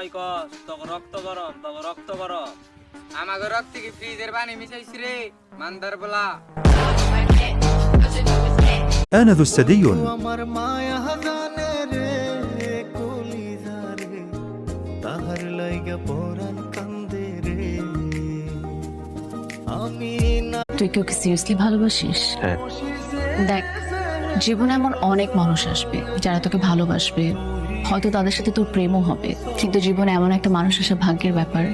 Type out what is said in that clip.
সবাই কস তখন রক্ত গরম তখন রক্ত গরম। আমাকে রক্ত কি ফ্রিজের পানি মিশাইছি রে মান্দার বলা। أنا ذو الثدي আমার মায়া জানে রে কলিজারে তাহার লাইগা পরাণ কান্দে রে আমি না তুই কি ওকে সিরিয়াসলি ভালোবাসিস? হ্যাঁ। দেখ, জীবনে এমন অনেক মানুষ আসবে যারা তোকে ভালোবাসবে, হয়তো তাদের সাথে তোর প্রেমও হবে, কিন্তু জীবনে এমন একটা মানুষ আসা ভাগ্যের ব্যাপার